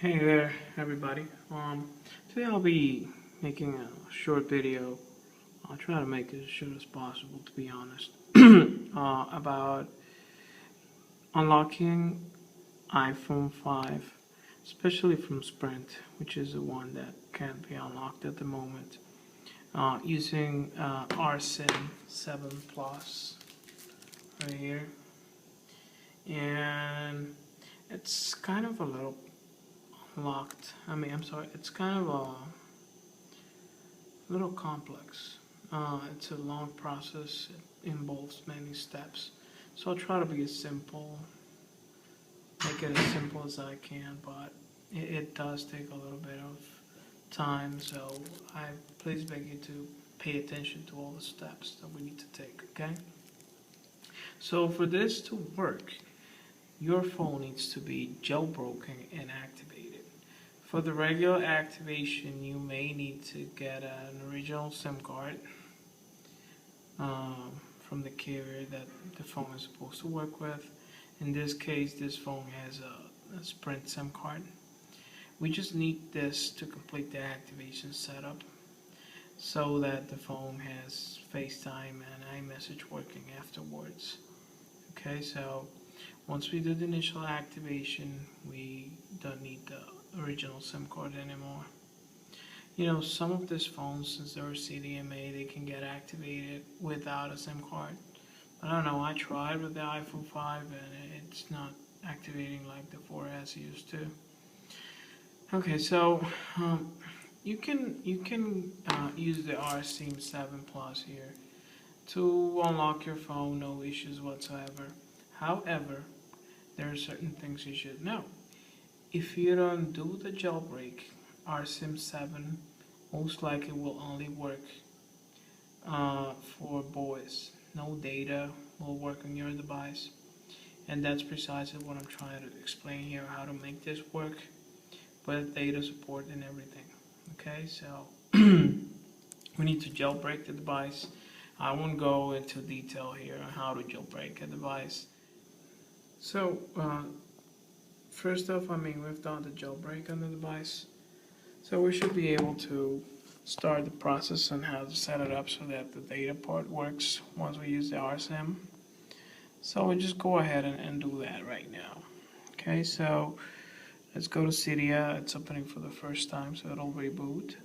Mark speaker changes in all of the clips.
Speaker 1: Hey there, everybody. Today I'll be making a short video. I'll try to make it as short as possible, to be honest, about unlocking iPhone 5, especially from Sprint, which is the one that can't be unlocked at the moment, using RSIM 7 Plus right here. And it's kind of a little locked. It's kind of a little complex. It's a long process. It involves many steps. So I'll try to be make it as simple as I can, but it does take a little bit of time. So I please beg you to pay attention to all the steps that we need to take, okay? So for this to work, your phone needs to be jailbroken and activated. For the regular activation, you may need to get an original SIM card from the carrier that the phone is supposed to work with. In this case, this phone has a Sprint SIM card. We just need this to complete the activation setup so that the phone has FaceTime and iMessage working afterwards. Okay, so once we do the initial activation, we don't need the original SIM card anymore. You know, some of these phones, since they're CDMA, they can get activated without a SIM card. But I don't know, I tried with the iPhone 5 and it's not activating like the 4S used to. Okay, so you can use the RSIM 7 Plus here to unlock your phone, no issues whatsoever. However, there are certain things you should know. If you don't do the jailbreak, RSIM 7 most likely will only work for voice. No data will work on your device. And that's precisely what I'm trying to explain here, how to make this work with data support and everything. Okay, so we need to jailbreak the device. I won't go into detail here on how to jailbreak a device. So, first off, we've done the jailbreak on the device. So we should be able to start the process on how to set it up so that the data part works once we use the RSIM. So we'll just go ahead and do that right now. Okay, so let's go to Cydia. It's opening for the first time, so it'll reboot.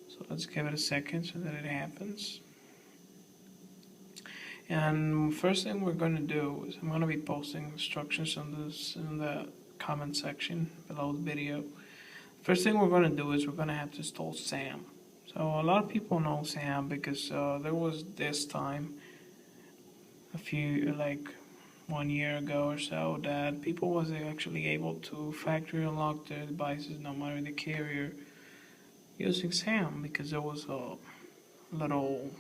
Speaker 1: So let's give it a second so that it happens. And first thing we're going to do is I'm going to be posting instructions on this in the comment section below the video. First thing we're going to do is we're going to have to install SAM. So a lot of people know SAM because there was this time like 1 year ago or so that people was actually able to factory unlock their devices no matter the carrier using SAM, because there was a little,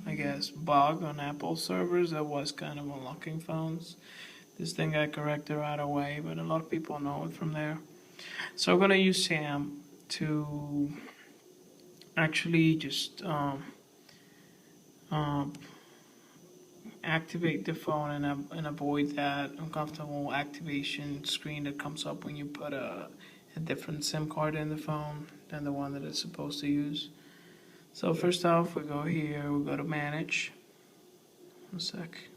Speaker 1: I guess, bug on Apple servers that was kind of unlocking phones. This thing got corrected right away, but a lot of people know it from there. So we're going to use SAM to actually just activate the phone and avoid that uncomfortable activation screen that comes up when you put a different SIM card in the phone than the one that it's supposed to use. So first off, we go here, we go to manage. One sec.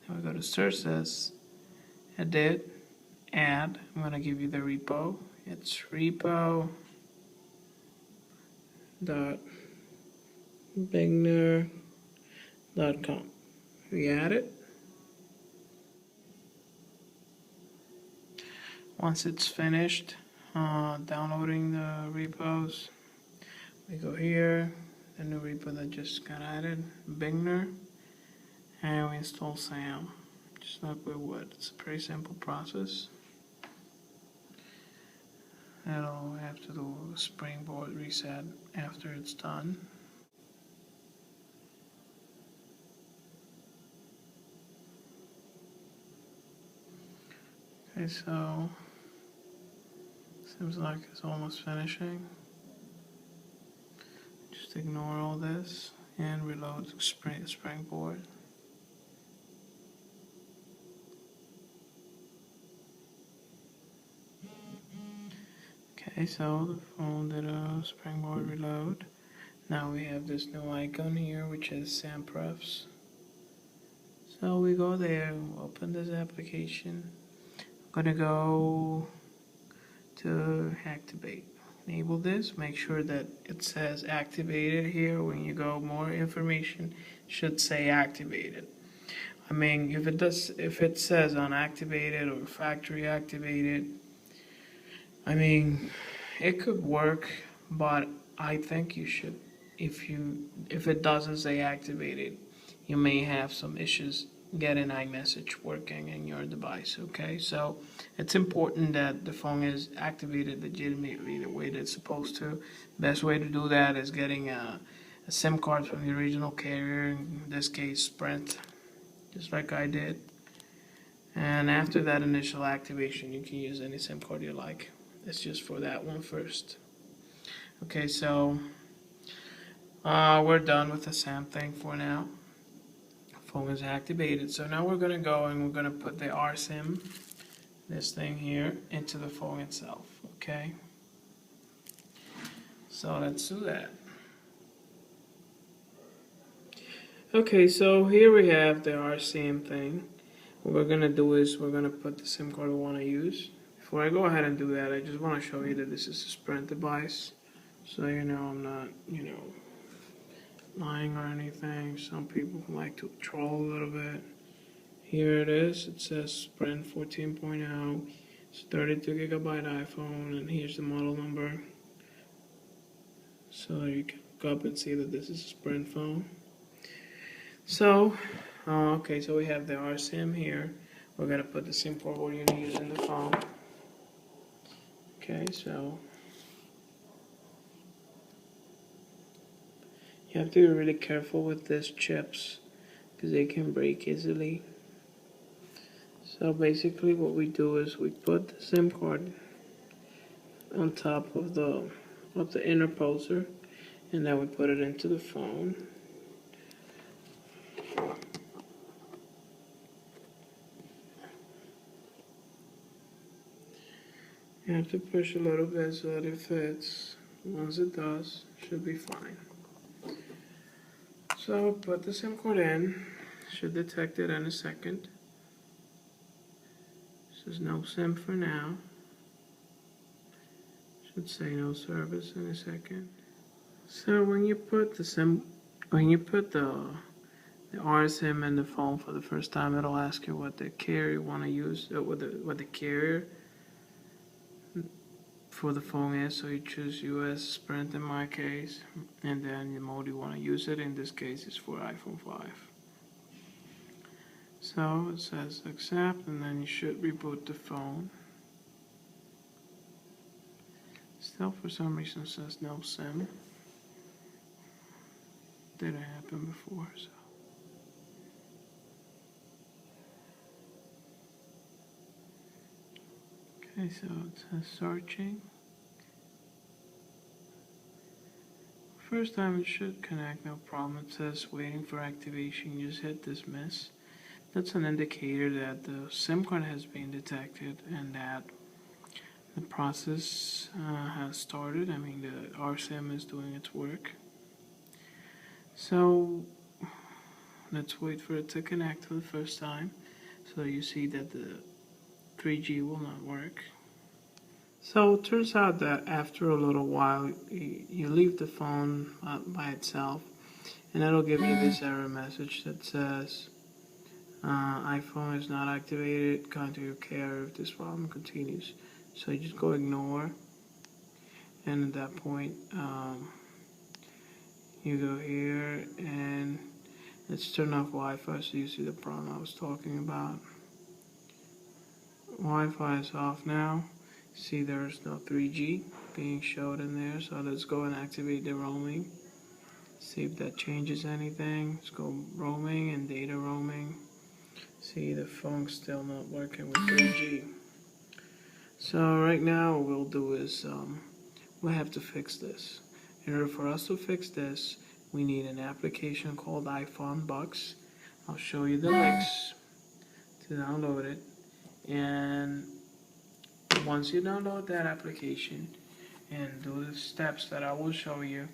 Speaker 1: Then we go to sources, edit, add. I'm going to give you the repo. It's repo.bigner.com. We add it. Once it's finished downloading the repos, we go here, the new repo that just got added, Bigner, and we install SAM, just like we would. It's a pretty simple process. It'll have to do a springboard reset after it's done. Okay, so seems like it's almost finishing. Just ignore all this and reload the springboard. Okay, so the phone did a springboard reload. Now we have this new icon here, which is SAM prefs. So we go there, open this application. I'm gonna go to activate. Enable this, make sure that it says activated here. When you go more information, should say activated. I mean, if it says unactivated or factory activated, I mean, it could work, but I think you should, if it doesn't say activated, you may have some issues getting iMessage working in your device, okay? So it's important that the phone is activated legitimately the way that it's supposed to. Best way to do that is getting a SIM card from the original carrier, in this case Sprint, just like I did. And after that initial activation, you can use any SIM card you like. It's just for that one first. Okay, so we're done with the SAM thing for now. Phone is activated. So now we're going to go and we're going to put the RSIM, this thing here, into the phone itself. Okay, so let's do that. Okay, so here we have the RSIM thing. What we're going to do is we're going to put the SIM card we want to use. Before I go ahead and do that, I just want to show you that this is a Sprint device. So you know I'm not, lying or anything. Some people like to troll a little bit. Here it is. It says Sprint 14.0. It's 32 gigabyte iPhone, and here's the model number. So you can look up and see that this is a Sprint phone. So, okay, so we have the RSIM here. We're gonna put the SIM card we're gonna use in the phone. Okay, so you have to be really careful with these chips because they can break easily. So basically what we do is we put the SIM card on top of the interposer, and then we put it into the phone. You have to push a little bit so that it fits. Once it does, it should be fine. So put the SIM card in. Should detect it in a second. Says no SIM for now. Should say no service in a second. So when you put the RSIM in the phone for the first time, it'll ask you what the carrier you want to use, what the carrier for the phone is. So you choose US Sprint in my case, and then the mode you want to use it. In this case, is for iPhone 5. So it says accept, and then you should reboot the phone. Still, for some reason, it says no SIM. Didn't happen before, so. Okay, so it says searching. First time it should connect, no problem. It says waiting for activation. You just hit dismiss. That's an indicator that the SIM card has been detected and that the process has started. I mean, the RSIM is doing its work. So let's wait for it to connect for the first time. So you see that the 3G will not work. So it turns out that after a little while, you leave the phone by itself, and it'll give you this error message that says, iPhone is not activated, contact your carrier if this problem continues. So you just go ignore, and at that point, you go here, and let's turn off Wi-Fi so you see the problem I was talking about. Wi-Fi is off now. See, there's no 3G being showed in there, so let's go and activate the roaming. See if that changes anything. Let's go roaming and data roaming. See, the phone's still not working with 3G. So right now what we'll do is we'll have to fix this. In order for us to fix this, we need an application called iPhone Bucks. I'll show you the links to download it, and once you download that application, and do the steps that I will show you,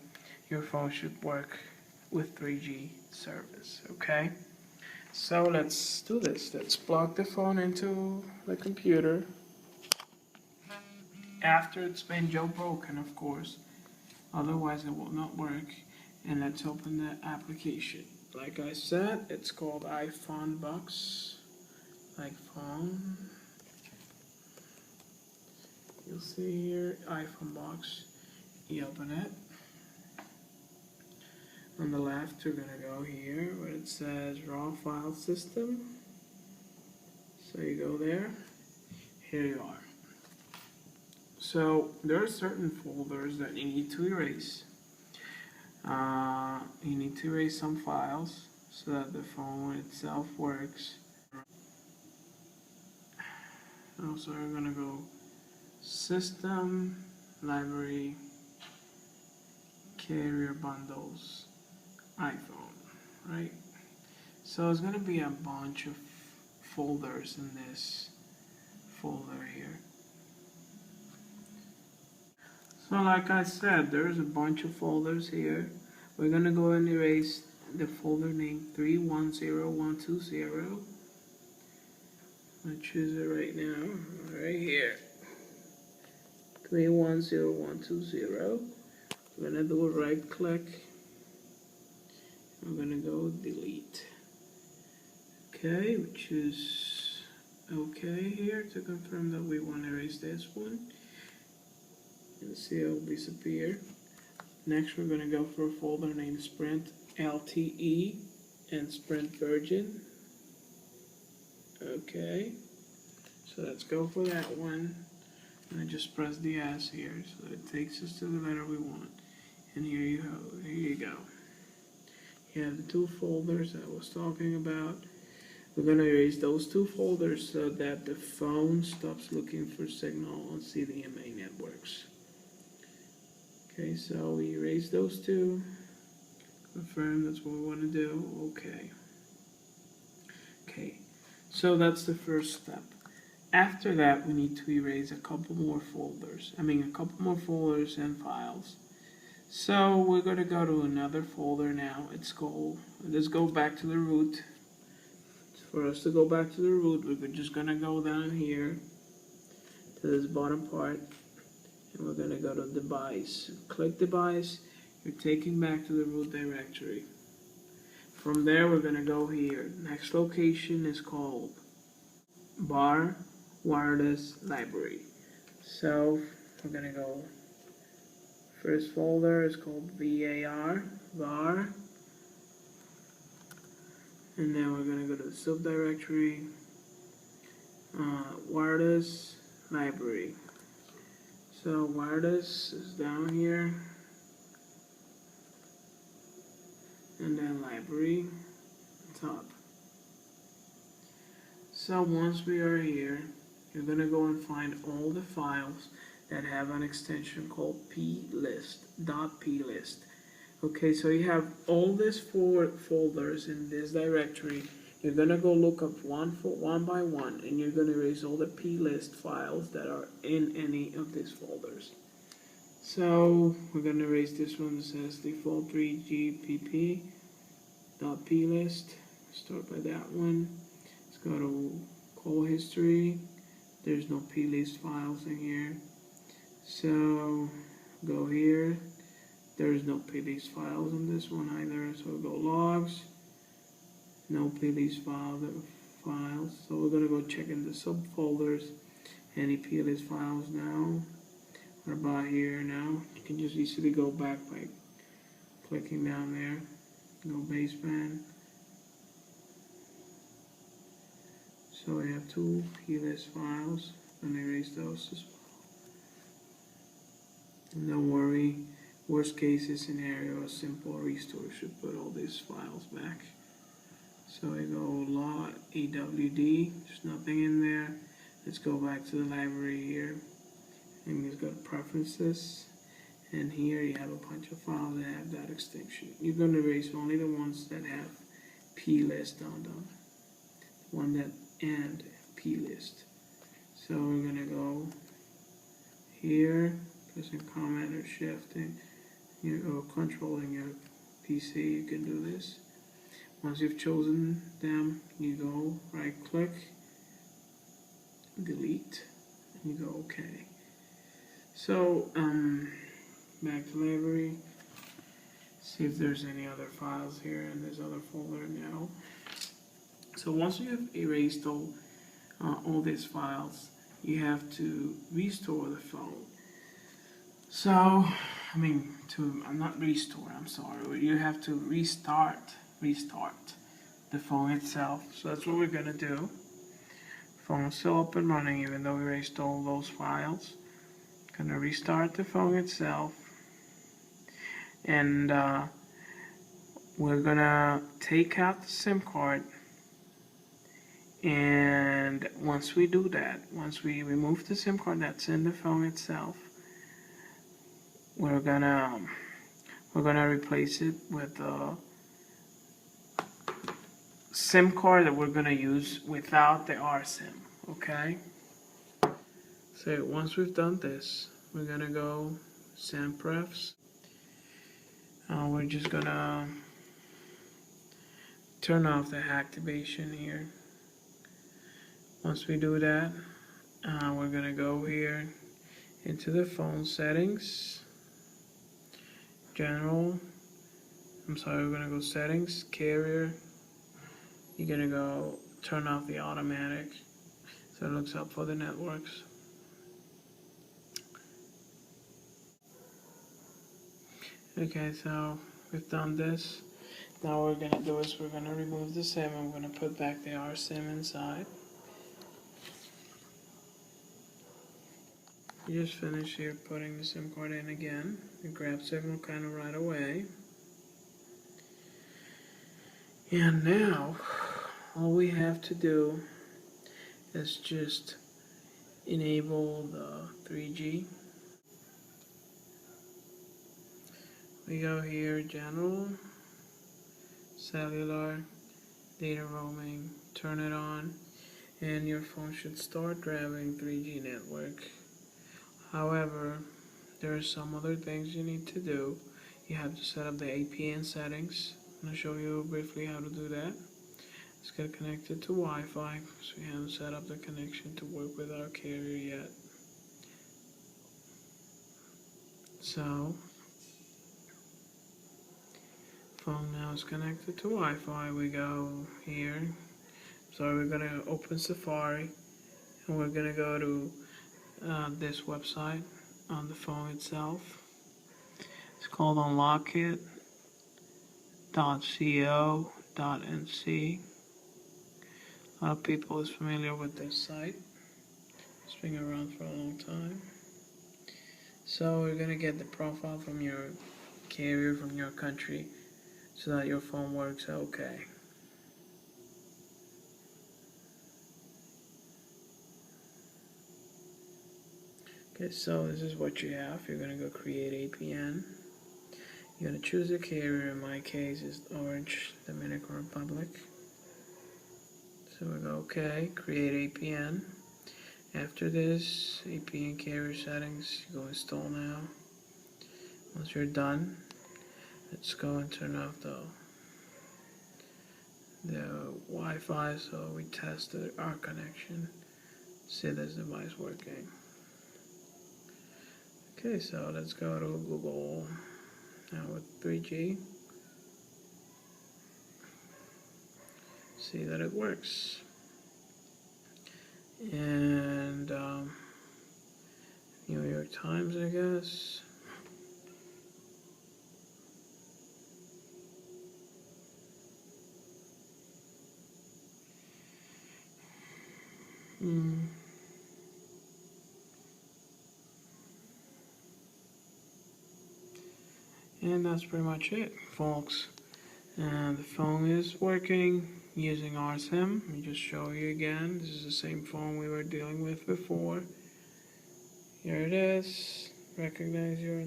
Speaker 1: your phone should work with 3G service, okay? So let's do this. Let's plug the phone into the computer after it's been jailbroken, of course, otherwise it will not work. And let's open the application. Like I said, it's called iPhone box, like phone. You'll see here, iPhone box. You open it. On the left, you're gonna go here where it says raw file system. So you go there. Here you are. So there are certain folders that you need to erase. You need to erase some files so that the phone itself works. Also, we're gonna go System, Library, Carrier Bundles, iPhone, right? So it's gonna be a bunch of folders in this folder here. So like I said, there's a bunch of folders here. We're gonna go and erase the folder name 310120. I'm gonna choose it right now, right here. 310120. We're gonna do a right click. I'm gonna go delete. Okay, we choose OK here to confirm that we want to erase this one. And see it will disappear. Next, we're gonna go for a folder named Sprint LTE and Sprint Virgin. Okay, so let's go for that one. And I just press the S here, so that it takes us to the letter we want. And here you go. Here you go. You have the two folders that I was talking about. We're going to erase those two folders so that the phone stops looking for signal on CDMA networks. Okay, so we erase those two. Confirm that's what we want to do. Okay. Okay, so that's the first step. After that, we need to erase a couple more folders. A couple more folders and files. So we're going to go to another folder now. It's called, let's go back to the root. For us to go back to the root, we're just going to go down here to this bottom part. And we're going to go to device. Click device. You're taken back to the root directory. From there, we're going to go here. Next location is called bar wireless library. So we're going to go, first folder is called VAR, var. And then we're going to go to the subdirectory, wireless library. So wireless is down here, and then library top. So once we are here, you're going to go and find all the files that have an extension called plist, .plist. Okay, so you have all these four folders in this directory. You're going to go look up one by one, and you're going to erase all the plist files that are in any of these folders. So we're going to erase this one that says default 3gpp.plist. Start by that one. Let's go to call history. There's no plist files in here. So go here. There's no plist files on this one either. So go logs. No plist files. So we're gonna go check in the subfolders. Any plist files now. What about here now? You can just easily go back by clicking down there. Go baseband. So we have two plist files. I'm gonna erase those as well. And don't worry, worst case scenario, a simple restore should put all these files back. So we go law EWD, there's nothing in there. Let's go back to the library here. And we've got preferences. And here you have a bunch of files that have that extension. You're going to erase only the ones that have plist on them. One that and plist. So we're going to go here, using Command or Shift or controlling your PC, you can do this. Once you've chosen them, you go right click, delete, and you go OK. So back to library, see if there's any other files here in this other folder now. So once you have erased all these files, you have to restore the phone. So, not restore, I'm sorry. You have to restart the phone itself. So that's what we're gonna do. Phone's still up and running even though we erased all those files. Gonna restart the phone itself. And we're gonna take out the SIM card. And once we do that, once we remove the SIM card that's in the phone itself, we're gonna replace it with a SIM card that we're gonna use without the RSIM. Okay. So once we've done this, we're gonna go SIM prefs. We're just gonna turn off the activation here. Once we do that, we're gonna go here into the phone settings, we're gonna go settings, carrier. You're gonna go turn off the automatic so it looks up for the networks. Okay, so we've done this. Now what we're gonna do is we're gonna remove the SIM and we're gonna put back the RSIM inside. You just finish here putting the SIM card in again. You grab signal kind of right away. And now, all we have to do is just enable the 3G. We go here, general, cellular, data roaming, turn it on, and your phone should start grabbing 3G network. However, there are some other things you need to do. You have to set up the APN settings. I'm going to show you briefly how to do that. Let's get connected to Wi-Fi because we haven't set up the connection to work with our carrier yet. So, phone now is connected to Wi-Fi. We go here. We're going to open Safari and we're going to go to this website on the phone itself. It's called unlockit.co.nc. A lot of people is familiar with this site. It's been around for a long time. So we're going to get the profile from your carrier, from your country, so that your phone works okay. Okay, so this is what you have. You're going to go create APN. You're going to choose a carrier. In my case is Orange, Dominican Republic. So we go OK, create APN. After this, APN carrier settings, you go install now. Once you're done, let's go and turn off the Wi-Fi so we test our connection. See this device working. Okay, so let's go to Google now with 3G. See that it works. And New York Times, I guess. And that's pretty much it, folks. And the phone is working using RSIM. Let me just show you again. This is the same phone we were dealing with before. Here it is. Recognize your...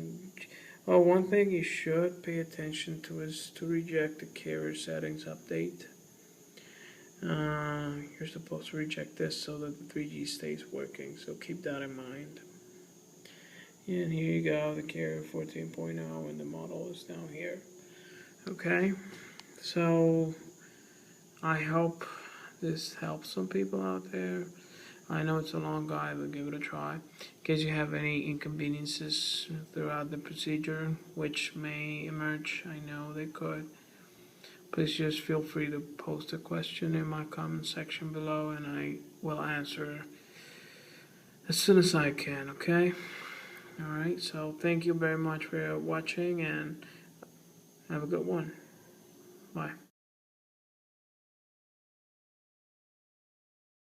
Speaker 1: Well, one thing you should pay attention to is to reject the carrier settings update. You're supposed to reject this so that the 3G stays working, so keep that in mind. And here you go, the carrier 14.0, and the model is down here. Okay, so I hope this helps some people out there. I know it's a long guide, but give it a try. In case you have any inconveniences throughout the procedure, which may emerge, I know they could, please just feel free to post a question in my comment section below, and I will answer as soon as I can, okay? Alright, so thank you very much for watching, and have a good one. Bye.